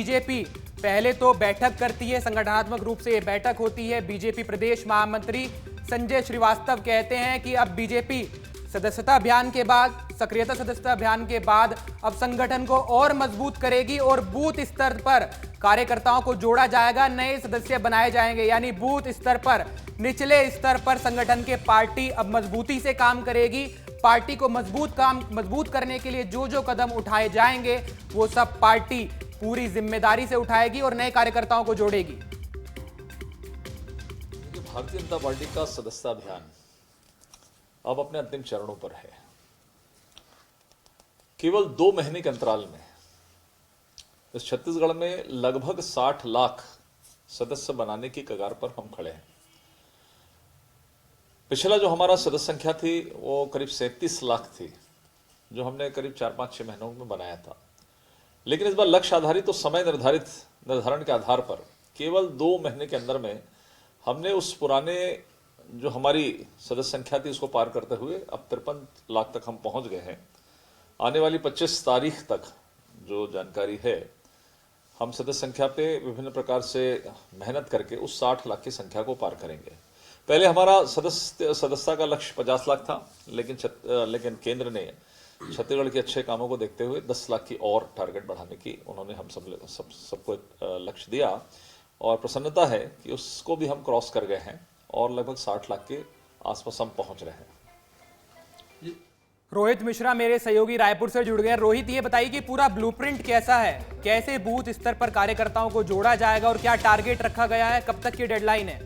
BJP पहले तो बैठक करती है, संगठनात्मक रूप से ये बैठक होती है। बीजेपी प्रदेश महामंत्री संजय श्रीवास्तव कहते हैं कि अब बीजेपी सदस्यता अभियान के बाद, सक्रियता सदस्यता अभियान के बाद अब संगठन को और मजबूत करेगी और बूथ स्तर पर कार्यकर्ताओं को जोड़ा जाएगा, नए सदस्य बनाए जाएंगे। यानी बूथ स्तर पर, निचले स्तर पर संगठन के पार्टी अब मजबूती से काम करेगी। पार्टी को मजबूत करने के लिए जो जो कदम उठाए जाएंगे वो सब पार्टी पूरी जिम्मेदारी से उठाएगी और नए कार्यकर्ताओं को जोड़ेगी। भारतीय जनता पार्टी का सदस्यता अभियान अब अपने अंतिम चरणों पर है। केवल 2 महीने के अंतराल में इस छत्तीसगढ़ में लगभग 60 लाख सदस्य बनाने की कगार पर हम खड़े हैं। पिछला जो हमारा सदस्य संख्या थी वो करीब 37 लाख थी, जो हमने करीब 4-5-6 महीनों में बनाया था। लेकिन इस बार लक्ष्य आधारित तो समय निर्धारण के आधार पर केवल 2 महीने के अंदर में हमने उस पुराने जो हमारी सदस्य संख्या थी उसको पार करते हुए अब 53 लाख तक हम पहुंच गए हैं। आने वाली 25 तारीख तक जो जानकारी है, हम सदस्य संख्या पे विभिन्न प्रकार से मेहनत करके उस 60 लाख की संख्या को पार करेंगे। पहले हमारा सदस्यता का लक्ष्य 50 लाख था, लेकिन केंद्र ने छत्तीसगढ़ के अच्छे कामों को देखते हुए 10 लाख की और टारगेट बढ़ाने की उन्होंने हम सबको लक्ष्य दिया और प्रसन्नता है कि उसको भी हम क्रॉस कर गए हैं और लगभग 60 लाख के आसपास हम पहुंच रहे हैं। रोहित मिश्रा मेरे सहयोगी रायपुर से जुड़ गए। रोहित, ये बताइए कि पूरा ब्लूप्रिंट कैसा है, कैसे बूथ स्तर पर कार्यकर्ताओं को जोड़ा जाएगा और क्या टारगेट रखा गया है, कब तक की डेडलाइन है?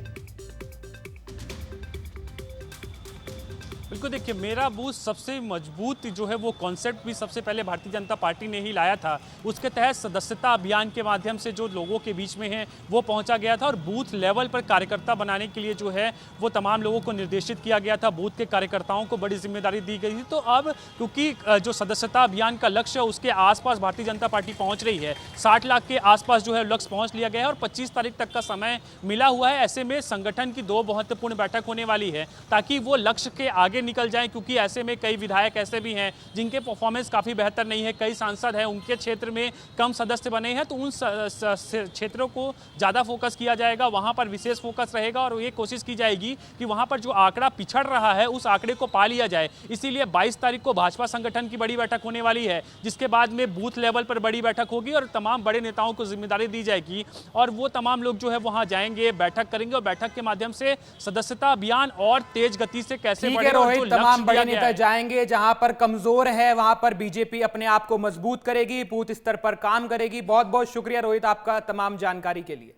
बिल्कुल, देखिए, मेरा बूथ सबसे मजबूत जो है वो कॉन्सेप्ट भी सबसे पहले भारतीय जनता पार्टी ने ही लाया था। उसके तहत सदस्यता अभियान के माध्यम से जो लोगों के बीच में है वो पहुंचा गया था और बूथ लेवल पर कार्यकर्ता बनाने के लिए जो है वो तमाम लोगों को निर्देशित किया गया था। बूथ के कार्यकर्ताओं को बड़ी जिम्मेदारी दी गई थी। तो अब क्योंकि जो सदस्यता अभियान का लक्ष्य है उसके आसपास भारतीय जनता पार्टी पहुँच रही है, 60 लाख के आसपास जो है लक्ष्य पहुँच लिया गया है और 25 तारीख तक का समय मिला हुआ है। ऐसे में संगठन की 2 महत्वपूर्ण बैठक होने वाली है ताकि वो लक्ष्य के आगे निकल जाएं, क्योंकि ऐसे में कई विधायक ऐसे भी हैं जिनके परफॉर्मेंस काफ़ी बेहतर नहीं है, कई सांसद हैं उनके क्षेत्र में कम सदस्य बने हैं, तो उन क्षेत्रों को ज़्यादा फोकस किया जाएगा, वहां पर विशेष फोकस रहेगा और ये कोशिश की जाएगी कि वहां पर जो आंकड़ा पिछड़ रहा है उस आंकड़े को पा लिया जाए। इसीलिए 22 तारीख को भाजपा संगठन की बड़ी बैठक होने वाली है, जिसके बाद में बूथ लेवल पर बड़ी बैठक होगी और तमाम बड़े नेताओं को जिम्मेदारी दी जाएगी और वो तमाम लोग जो है वहां जाएंगे, बैठक करेंगे और बैठक के माध्यम से सदस्यता अभियान और तेज गति से कैसे बढ़े। तमाम बड़े नेता जाएंगे, जहां पर कमजोर है वहां पर बीजेपी अपने आप को मजबूत करेगी, बूथ स्तर पर काम करेगी। बहुत बहुत शुक्रिया रोहित आपका तमाम जानकारी के लिए।